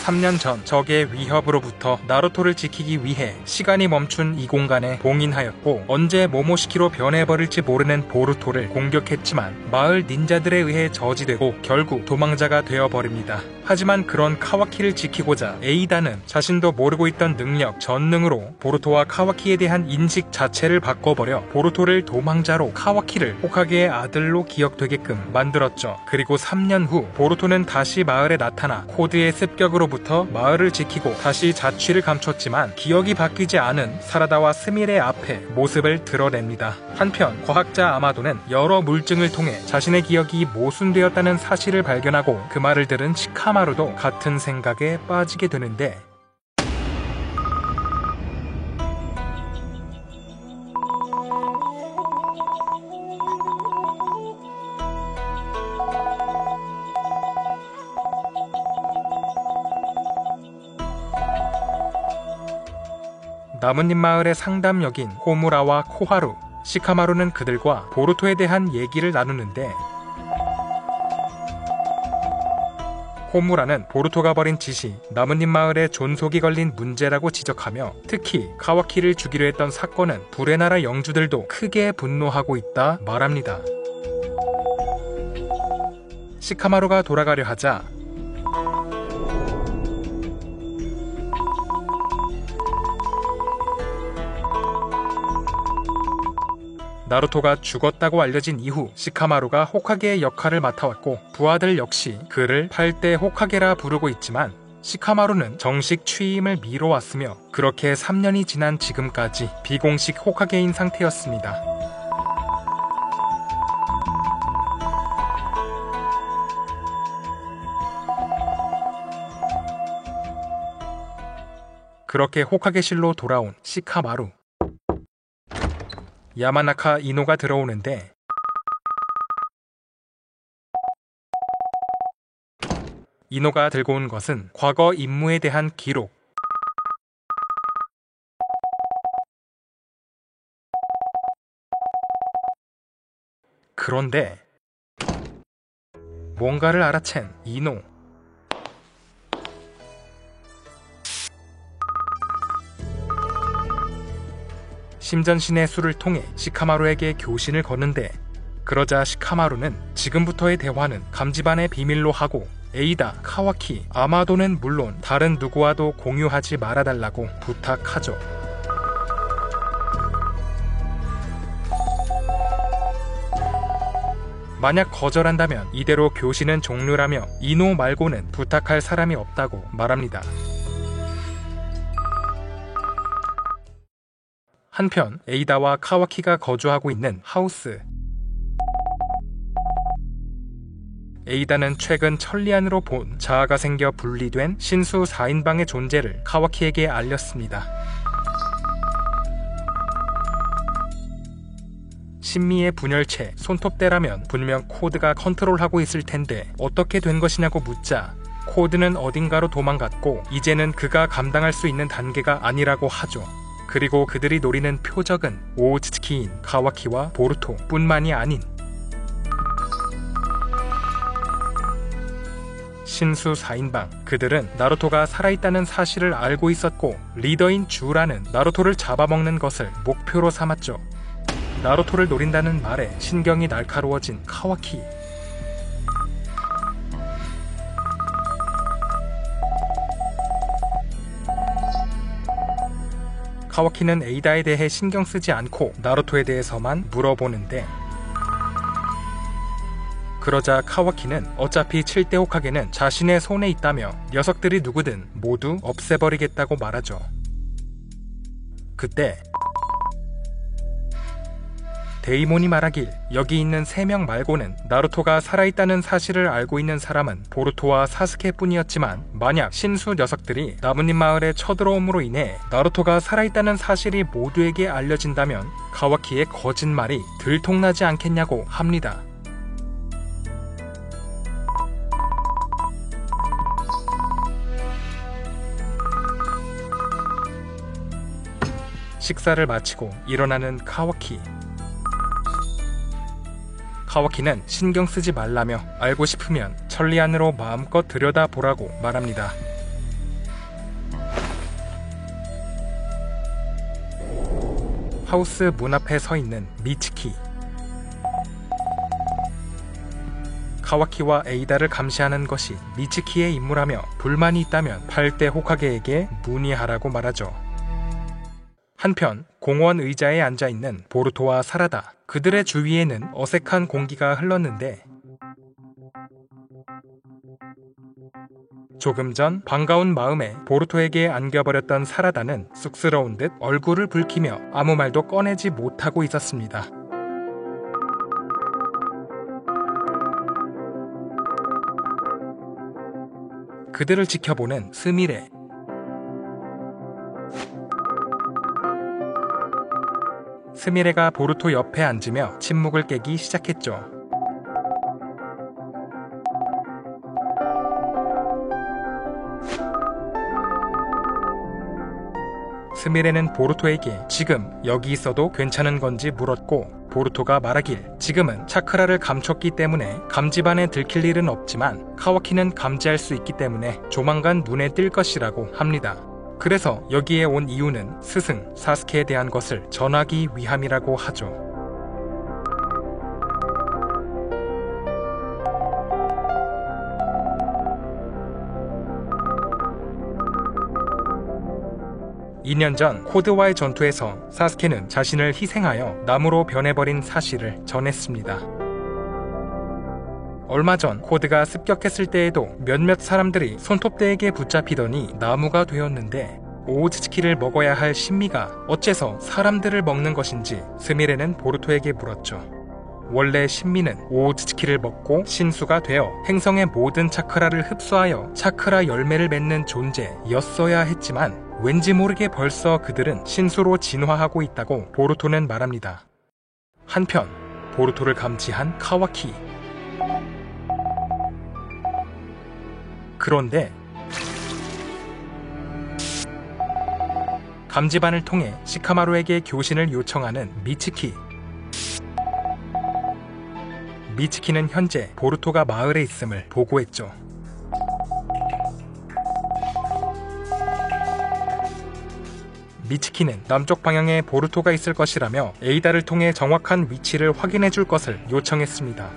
3년 전 적의 위협으로부터 나루토를 지키기 위해 시간이 멈춘 이 공간에 봉인하였고 언제 모모시키로 변해버릴지 모르는 보루토를 공격했지만 마을 닌자들에 의해 저지되고 결국 도망자가 되어버립니다. 하지만 그런 카와키를 지키고자 에이다는 자신도 모르고 있던 능력 전능으로 보루토와 카와키에 대한 인식 자체를 바꿔버려 보루토를 도망자로 카와키를 호카게의 아들로 기억되게끔 만들었죠. 그리고 3년 후 보루토는 다시 마을에 나타나 코드의 습격으로부터 마을을 지키고 다시 자취를 감췄지만 기억이 바뀌지 않은 사라다와 스미레 앞에 모습을 드러냅니다. 한편 과학자 아마도는 여러 물증을 통해 자신의 기억이 모순되었다는 사실을 발견하고 그 말을 들은 시카마루도 같은 생각에 빠지게 되는데 나뭇잎 마을의 상담역인 호무라와 코하루, 시카마루는 그들과 보루토에 대한 얘기를 나누는데 호무라는 보루토가 벌인 짓이 나뭇잎 마을의 존속이 걸린 문제라고 지적하며 특히 카와키를 죽이려 했던 사건은 불의 나라 영주들도 크게 분노하고 있다 말합니다. 시카마루가 돌아가려 하자 나루토가 죽었다고 알려진 이후 시카마루가 호카게의 역할을 맡아왔고 부하들 역시 그를 8대 호카게라 부르고 있지만 시카마루는 정식 취임을 미뤄왔으며 그렇게 3년이 지난 지금까지 비공식 호카게인 상태였습니다. 그렇게 호카게실로 돌아온 시카마루. 야마나카 이노가 들어오는데 이노가 들고 온 것은 과거 임무에 대한 기록. 그런데 뭔가를 알아챈 이노. 심전신의 수를 통해 시카마루에게 교신을 거는데 그러자 시카마루는 지금부터의 대화는 감지반의 비밀로 하고 에이다, 카와키, 아마도는 물론 다른 누구와도 공유하지 말아달라고 부탁하죠. 만약 거절한다면 이대로 교신은 종료라며 이노 말고는 부탁할 사람이 없다고 말합니다. 한편 에이다와 카와키가 거주하고 있는 하우스. 에이다는 최근 천리안으로 본 자아가 생겨 분리된 신수 4인방의 존재를 카와키에게 알렸습니다. 신미의 분열체 손톱대라면 분명 코드가 컨트롤하고 있을 텐데 어떻게 된 것이냐고 묻자 코드는 어딘가로 도망갔고 이제는 그가 감당할 수 있는 단계가 아니라고 하죠. 그리고 그들이 노리는 표적은 오우츠키인 카와키와 보루토 뿐만이 아닌 신수 4인방. 그들은 나루토가 살아있다는 사실을 알고 있었고 리더인 주라는 나루토를 잡아먹는 것을 목표로 삼았죠. 나루토를 노린다는 말에 신경이 날카로워진 카와키. 카와키는 에이다에 대해 신경 쓰지 않고 나루토에 대해서만 물어보는데 그러자 카와키는 어차피 7대 호카게는 자신의 손에 있다며 녀석들이 누구든 모두 없애버리겠다고 말하죠. 그때 데이몬이 말하길 여기 있는 3명 말고는 나루토가 살아있다는 사실을 알고 있는 사람은 보루토와 사스케뿐이었지만 만약 신수 녀석들이 나뭇잎 마을에 쳐들어옴으로 인해 나루토가 살아있다는 사실이 모두에게 알려진다면 카와키의 거짓말이 들통나지 않겠냐고 합니다. 식사를 마치고 일어나는 카와키. 카와키는 신경 쓰지 말라며 알고 싶으면 천리안으로 마음껏 들여다보라고 말합니다. 하우스 문 앞에 서 있는 미츠키. 카와키와 에이다를 감시하는 것이 미츠키의 임무라며 불만이 있다면 8대 호카게에게 문의하라고 말하죠. 한편 공원 의자에 앉아있는 보루토와 사라다, 그들의 주위에는 어색한 공기가 흘렀는데 조금 전 반가운 마음에 보루토에게 안겨버렸던 사라다는 쑥스러운 듯 얼굴을 붉히며 아무 말도 꺼내지 못하고 있었습니다. 그들을 지켜보는 스미레. 스미레가 보루토 옆에 앉으며 침묵을 깨기 시작했죠. 스미레는 보루토에게 지금 여기 있어도 괜찮은 건지 물었고, 보루토가 말하길 지금은 차크라를 감췄기 때문에 감지반에 들킬 일은 없지만 카와키는 감지할 수 있기 때문에 조만간 눈에 띌 것이라고 합니다. 그래서 여기에 온 이유는 스승 사스케에 대한 것을 전하기 위함이라고 하죠. (2년) 전 코드와의 전투에서 사스케는 자신을 희생하여 나무로 변해버린 사실을 전했습니다. 얼마 전 코드가 습격했을 때에도 몇몇 사람들이 손톱대에게 붙잡히더니 나무가 되었는데 오우츠츠키를 먹어야 할 신미가 어째서 사람들을 먹는 것인지 스미레는 보루토에게 물었죠. 원래 신미는 오우츠츠키를 먹고 신수가 되어 행성의 모든 차크라를 흡수하여 차크라 열매를 맺는 존재였어야 했지만 왠지 모르게 벌써 그들은 신수로 진화하고 있다고 보루토는 말합니다. 한편 보루토를 감지한 카와키. 그런데 감지반을 통해 시카마루에게 교신을 요청하는 미츠키. 미츠키는 현재 보루토가 마을에 있음을 보고했죠. 미츠키는 남쪽 방향에 보루토가 있을 것이라며 에이다를 통해 정확한 위치를 확인해 줄 것을 요청했습니다.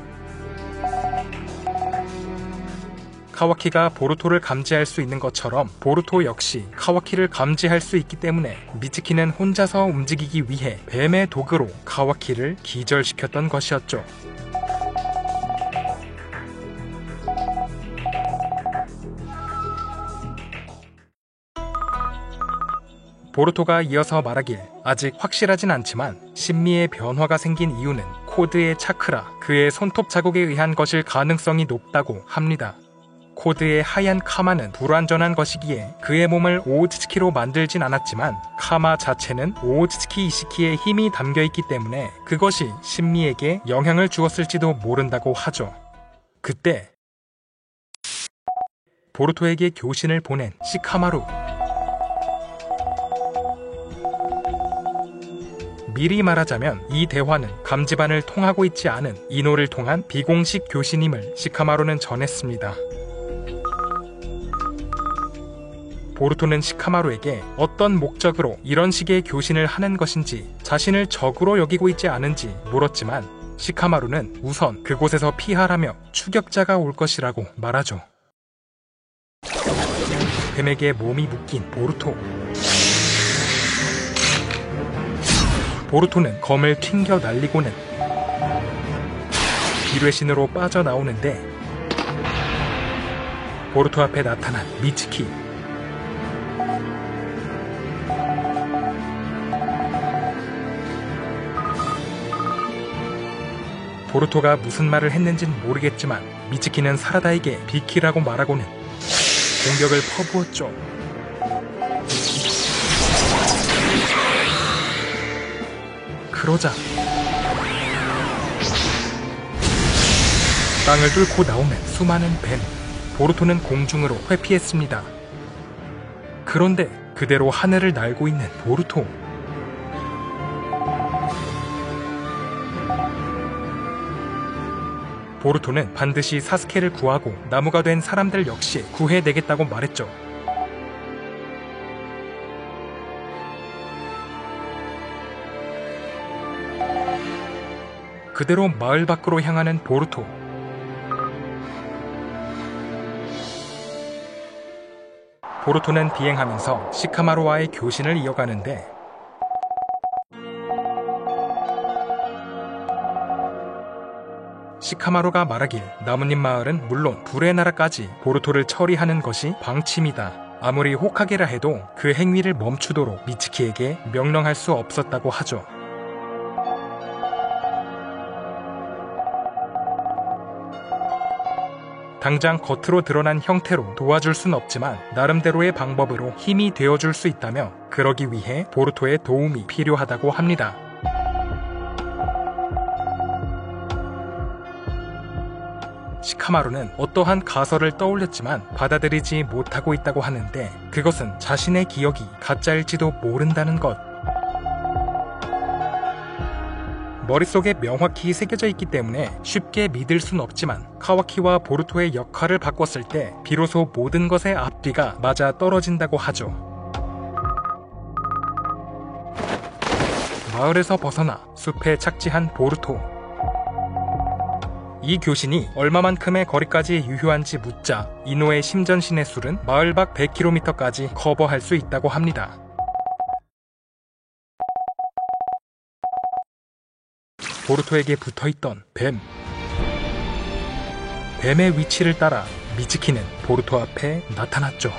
카와키가 보루토를 감지할 수 있는 것처럼 보루토 역시 카와키를 감지할 수 있기 때문에 미츠키는 혼자서 움직이기 위해 뱀의 도구로 카와키를 기절시켰던 것이었죠. 보루토가 이어서 말하길 아직 확실하진 않지만 신미의 변화가 생긴 이유는 코드의 차크라, 그의 손톱 자국에 의한 것일 가능성이 높다고 합니다. 코드의 하얀 카마는 불완전한 것이기에 그의 몸을 오우츠츠키로 만들진 않았지만 카마 자체는 오우츠츠키 이시키의 힘이 담겨있기 때문에 그것이 신미에게 영향을 주었을지도 모른다고 하죠. 그때 보루토에게 교신을 보낸 시카마루. 미리 말하자면 이 대화는 감지반을 통하고 있지 않은 이노를 통한 비공식 교신임을 시카마루는 전했습니다. 보루토는 시카마루에게 어떤 목적으로 이런 식의 교신을 하는 것인지 자신을 적으로 여기고 있지 않은지 물었지만 시카마루는 우선 그곳에서 피하라며 추격자가 올 것이라고 말하죠. 뱀에게 몸이 묶인 보루토. 보루토는 검을 튕겨 날리고는 비뢰신으로 빠져나오는데 보루토 앞에 나타난 미츠키. 보루토가 무슨 말을 했는진 모르겠지만 미츠키는 사라다에게 비키라고 말하고는 공격을 퍼부었죠. 그러자 땅을 뚫고 나오는 수많은 뱀. 보루토는 공중으로 회피했습니다. 그런데 그대로 하늘을 날고 있는 보루토. 보루토는 반드시 사스케를 구하고 나무가 된 사람들 역시 구해내겠다고 말했죠. 그대로 마을 밖으로 향하는 보루토. 보루토는 비행하면서 시카마루와의 교신을 이어가는데 시카마루가 말하길 나뭇잎 마을은 물론 불의 나라까지 보루토를 처리하는 것이 방침이다. 아무리 호카게라 해도 그 행위를 멈추도록 미츠키에게 명령할 수 없었다고 하죠. 당장 겉으로 드러난 형태로 도와줄 순 없지만 나름대로의 방법으로 힘이 되어줄 수 있다며 그러기 위해 보루토의 도움이 필요하다고 합니다. 시카마루는 어떠한 가설을 떠올렸지만 받아들이지 못하고 있다고 하는데 그것은 자신의 기억이 가짜일지도 모른다는 것. 머릿속에 명확히 새겨져 있기 때문에 쉽게 믿을 순 없지만 카와키와 보루토의 역할을 바꿨을 때 비로소 모든 것의 앞뒤가 맞아 떨어진다고 하죠. 마을에서 벗어나 숲에 착지한 보루토. 이 교신이 얼마만큼의 거리까지 유효한지 묻자 이노의 심전신의 술은 마을 밖 100km까지 커버할 수 있다고 합니다. 보루토에게 붙어있던 뱀. 뱀의 위치를 따라 미츠키는 보루토 앞에 나타났죠.